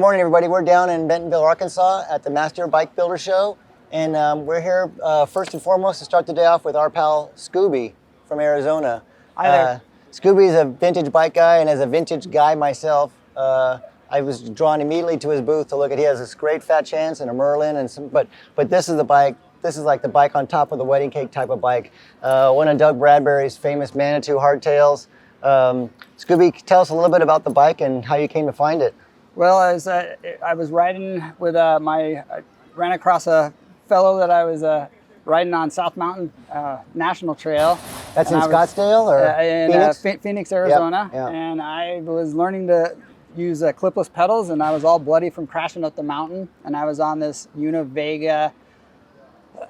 morning, everybody. We're down in Bentonville, Arkansas at the Master Bike Builder Show. And we're here first and foremost to start the day off with our pal Scooby from Arizona. Hi there. Scooby's a vintage bike guy, and as a vintage guy myself, I was drawn immediately to his booth to look at. He has this great fat chance and a Merlin, and some, but this is the bike. This is like the bike on top of the wedding cake type of bike. One of Doug Bradbury's famous Manitou hardtails. Scooby, tell us a little bit about the bike and how you came to find it. Well, I was riding with I ran across a fellow that I was riding on South Mountain National Trail. That's in Scottsdale or in Phoenix, Arizona. Yep, yep. And I was learning to use clipless pedals, and I was all bloody from crashing up the mountain. And I was on this Vega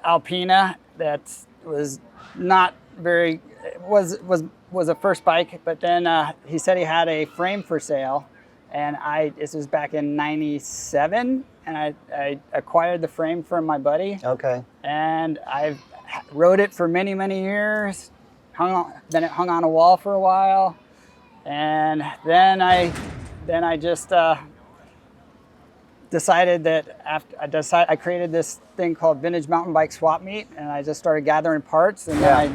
I'll Pina that was not very was a first bike, but then he said he had a frame for sale, and this was back in '97, and I acquired the frame from my buddy. Okay. And I rode it for many years. Then it hung on a wall for a while, and then I just decided that I created this thing called Vintage Mountain Bike Swap Meet, and I just started gathering parts, and then I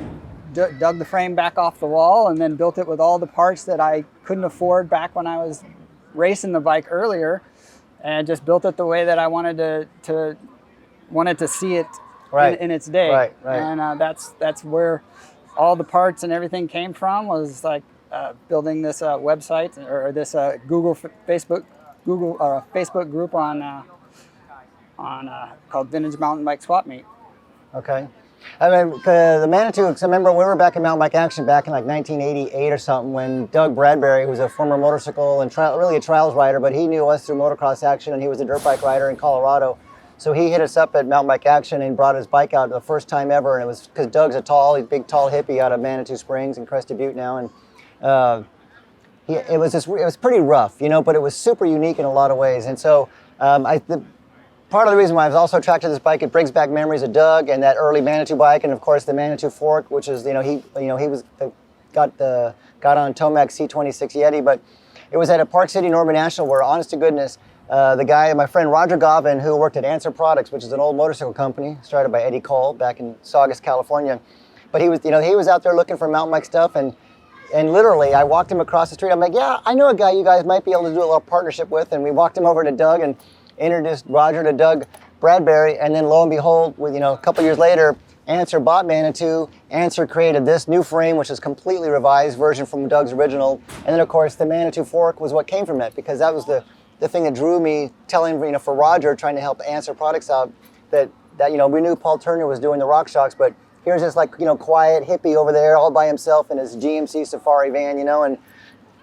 dug the frame back off the wall and then built it with all the parts that I couldn't afford back when I was racing the bike earlier, and just built it the way that I wanted to see it in its day. Right. And that's where all the parts and everything came from, was like building this website or this Facebook group on called Vintage Mountain Bike Swap Meet. Okay. I mean, the Manitou, because I remember we were back in Mountain Bike Action back in like 1988 or something when Doug Bradbury, who was a former motorcycle and really a trials rider, but he knew us through motocross action, and he was a dirt bike rider in Colorado. So he hit us up at Mountain Bike Action and brought his bike out the first time ever, and it was because Doug's a big tall hippie out of Manitou Springs and Crested Butte now, and it was pretty rough, but it was super unique in a lot of ways. And so part of the reason why I was also attracted to this bike, it brings back memories of Doug and that early Manitou bike, and of course the Manitou fork, which is he was got on Tomac's C26 Yeti, but it was at a Park City Norman National where, honest to goodness, my friend Roger Gobbin, who worked at Answer Products, which is an old motorcycle company started by Eddie Cole back in Saugus, California, but he was out there looking for mountain bike stuff, and literally, I walked him across the street. I'm like, yeah, I know a guy you guys might be able to do a little partnership with. And we walked him over to Doug and introduced Roger to Doug Bradbury. And then lo and behold, a couple years later, Answer bought Manitou. Answer created this new frame, which is completely revised version from Doug's original. And then, of course, the Manitou fork was what came from that, because that was the thing that drew me, telling, for Roger, trying to help Answer Products out, that we knew Paul Turner was doing the RockShox, but here's this quiet hippie over there all by himself in his GMC Safari van, and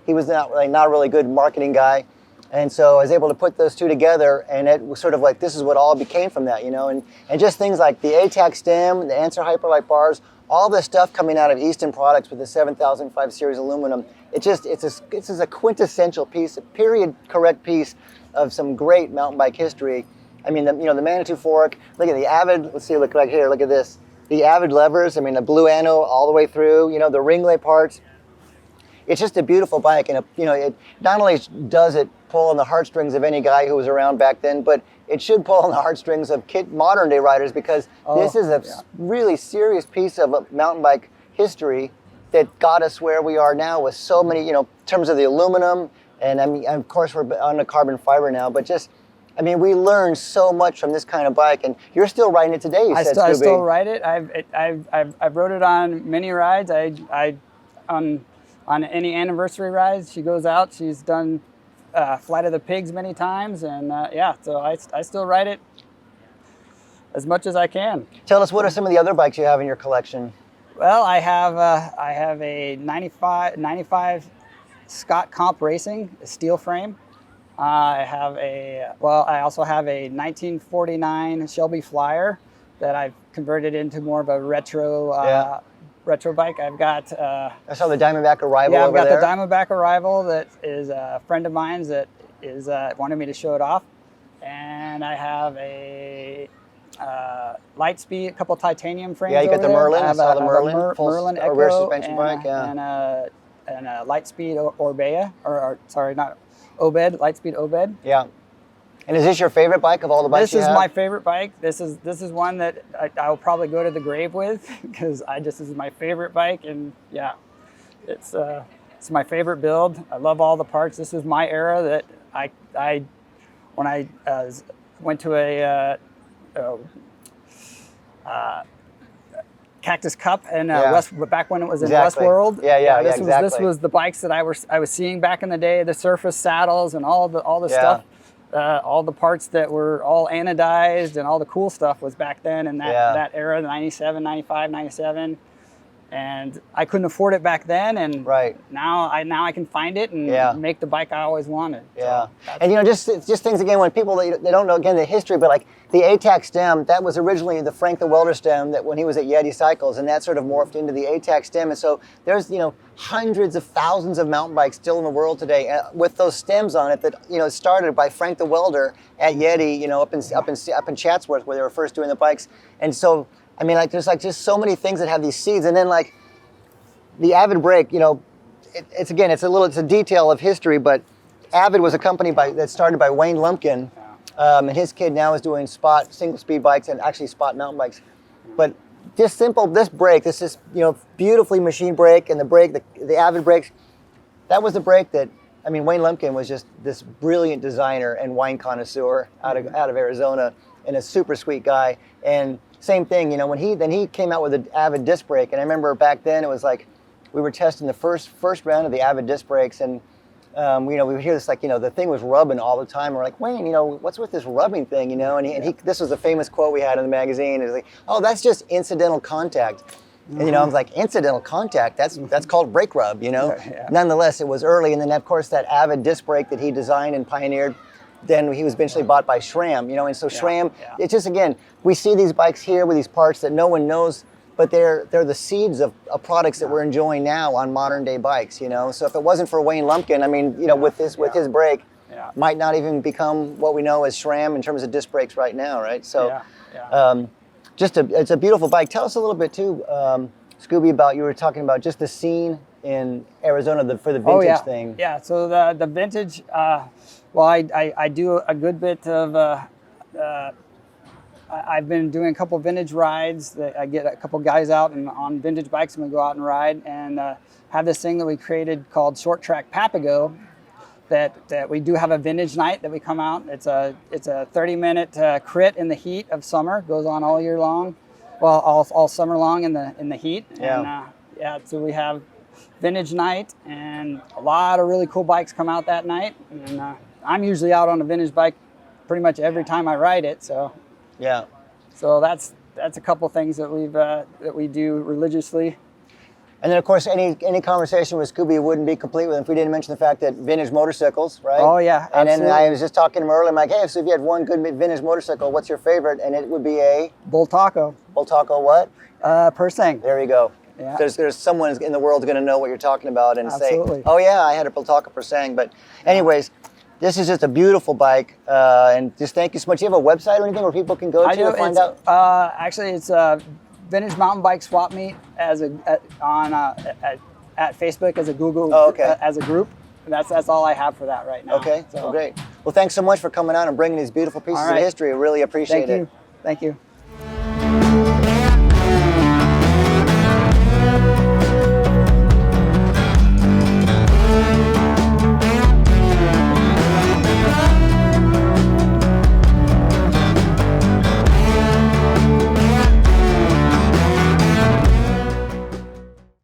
he was not a really good marketing guy. And so I was able to put those two together, and it was sort of like this is what all became from that, and just things like the ATAC stem, the Answer Hyperlight bars, all this stuff coming out of Easton Products with the 7005 series aluminum. It's a quintessential piece, a period correct piece of some great mountain bike history. I mean, the Manitou fork, look at the Avid, let's see, look right here, look at this. The Avid levers, the blue anno all the way through, the ringlay parts. It's just a beautiful bike, and it not only does it pull on the heartstrings of any guy who was around back then, but it should pull on the heartstrings of modern day riders, because this is a really serious piece of mountain bike history that got us where we are now with so many, in terms of the aluminum, and of course we're on the carbon fiber now, but just. We learned so much from this kind of bike, and you're still riding it today. I still ride it. I've rode it on many rides. On any anniversary rides, she goes out. She's done Flight of the Pigs many times, and so I still ride it as much as I can. Tell us, what are some of the other bikes you have in your collection? Well, I have a 95 Scott Comp Racing steel frame. I also have a 1949 Shelby Flyer that I've converted into more of a retro bike. I've got. I saw the Diamondback Arrival. Yeah, I've got there. the Diamondback Arrival that is a friend of mine's that is wanted me to show it off, and I have a Lightspeed, a couple titanium frames. Yeah, you got the Merlin. I saw the Merlin. Merlin Echo rear suspension bike. Yeah. And a Lightspeed Orbea, or sorry, not. Obed, Lightspeed Obed. Yeah. And is this your favorite bike of all the bikes This you is have? my favorite bike. This is one that I will probably go to the grave with because this is my favorite bike, and yeah, it's my favorite build. I love all the parts. This is my era that I when I went to a Cactus Cup and back when it was in Westworld. This was the bikes that I was seeing back in the day. The surface saddles and all the stuff. All the parts that were all anodized and all the cool stuff was back then in that era, 97, 95, 97. And I couldn't afford it back then, and now I can find it and make the bike I always wanted. Yeah, so and just things again when people they don't know again the history, but like the ATAC stem that was originally the Frank the Welder stem that when he was at Yeti Cycles, and that sort of morphed into the ATAC stem, and so there's hundreds of thousands of mountain bikes still in the world today with those stems on it that started by Frank the Welder at Yeti, up in Chatsworth where they were first doing the bikes, and so. I mean, there's just so many things that have these seeds, and then like the Avid brake, it's a detail of history, but Avid was a company that started by Wayne Lumpkin, and his kid now is doing Spot single speed bikes and actually Spot mountain bikes. But this brake, this is beautifully machined brake, and the Avid brakes, that was the brake that. I mean, Wayne Lumpkin was just this brilliant designer and wine connoisseur out of Arizona, and a super sweet guy. And same thing, when he came out with the Avid disc brake, and I remember back then it was like we were testing the first round of the Avid disc brakes, and we would hear this the thing was rubbing all the time. And we're like, Wayne, what's with this rubbing thing, And this was a famous quote we had in the magazine. It was like, oh, that's just incidental contact. And I was like, incidental contact, that's called brake rub, Nonetheless, it was early, and then of course that Avid disc brake that he designed and pioneered, then he was eventually bought by SRAM, and so SRAM, it's just, again, we see these bikes here with these parts that no one knows, but they're the seeds of products that we're enjoying now on modern day bikes, So if it wasn't for Wayne Lumpkin, I mean, with his brake, might not even become what we know as SRAM in terms of disc brakes right now, right? So, it's a beautiful bike. Tell us a little bit too, Scooby, about you were talking about just the scene in Arizona for the vintage thing. Yeah, so the vintage, I do a good bit of, I've been doing a couple vintage rides. I get a couple guys out on vintage bikes, and we go out and ride, and have this thing that we created called Short Track Papago. That we do have a vintage night that we come out. It's a 30-minute crit in the heat of summer. Goes on all year long, all summer long in the heat. Yeah. And so we have vintage night, and a lot of really cool bikes come out that night. And I'm usually out on a vintage bike pretty much every time I ride it. So yeah. So that's a couple things that we do religiously. And then, of course, any conversation with Scooby wouldn't be complete with him if we didn't mention the fact that vintage motorcycles, right? Oh, yeah, and absolutely. then I was just talking to Merlin, I'm like, hey, so if you had one good vintage motorcycle, what's your favorite? And it would be a? Bultaco. Bultaco what? Persang. There you go. Yeah. There's someone in the world going to know what you're talking about and absolutely. Say, oh, yeah, I had a Bultaco Persang. But anyways, this is just a beautiful bike. And just thank you so much. Do you have a website or anything where people can go to find out? Actually, it's Vintage Mountain Bike Swap Meet at Facebook as a Google as a group. That's all I have for that right now. Okay, so great. Well, thanks so much for coming out and bringing these beautiful pieces of history. I really appreciate it. Thank you.